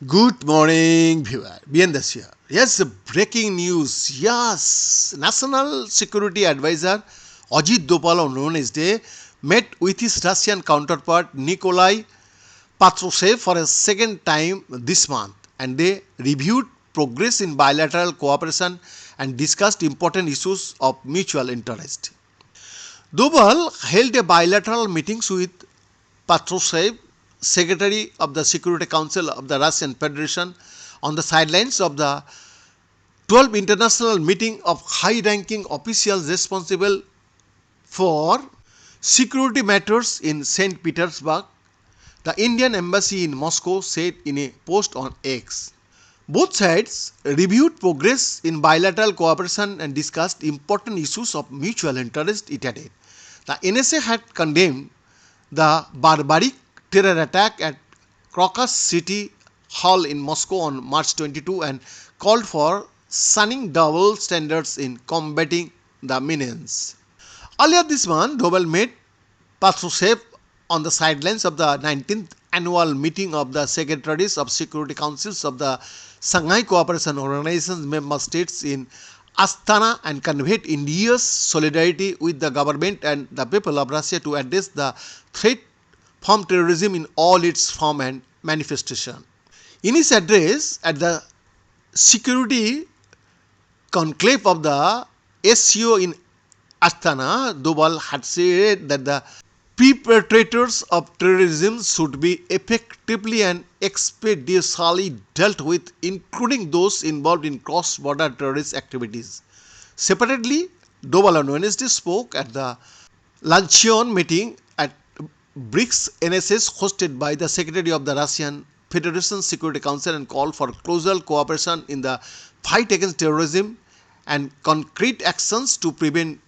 Good morning, viewer. Bien this here. Yes, breaking news. Yes, National Security Advisor Ajit Doval on Wednesday met with his Russian counterpart Nikolai Patrushev for a second time this month, and they reviewed progress in bilateral cooperation and discussed important issues of mutual interest. Doval held a bilateral meetings with Patrushev, Secretary of the Security Council of the Russian Federation, on the sidelines of the 12th international meeting of high-ranking officials responsible for security matters in St. Petersburg, the Indian embassy in Moscow said in a post on X. Both sides reviewed progress in bilateral cooperation and discussed important issues of mutual interest, it added. The NSA had condemned the barbaric terror attack at Crocus City Hall in Moscow on March 22 and called for shunning double standards in combating the menace. Earlier this month, Doval met Patrushev on the sidelines of the 19th annual meeting of the Secretaries of Security Councils of the Shanghai Cooperation Organization's member states in Astana and conveyed India's solidarity with the government and the people of Russia to address the threat from terrorism in all its form and manifestation. In his address at the Security Conclave of the SCO in Astana, Doval had said that the perpetrators of terrorism should be effectively and expeditiously dealt with, including those involved in cross-border terrorist activities. Separately, Doval on Wednesday spoke at the luncheon meeting at BRICS NSS hosted by the Secretary of the Russian Federation Security Council and called for closer cooperation in the fight against terrorism and concrete actions to prevent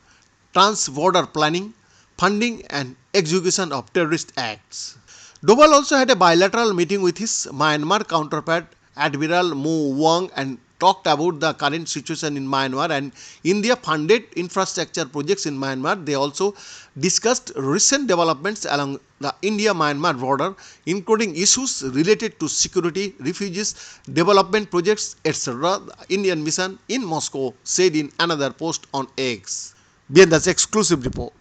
trans-border planning, funding and execution of terrorist acts. Doval also had a bilateral meeting with his Myanmar counterpart Admiral Mo Wang and talked about the current situation in Myanmar and India-funded infrastructure projects in Myanmar. They also discussed recent developments along the India-Myanmar border, including issues related to security, refugees, development projects, etc. The Indian mission in Moscow said in another post on X. Bien, that's exclusive report.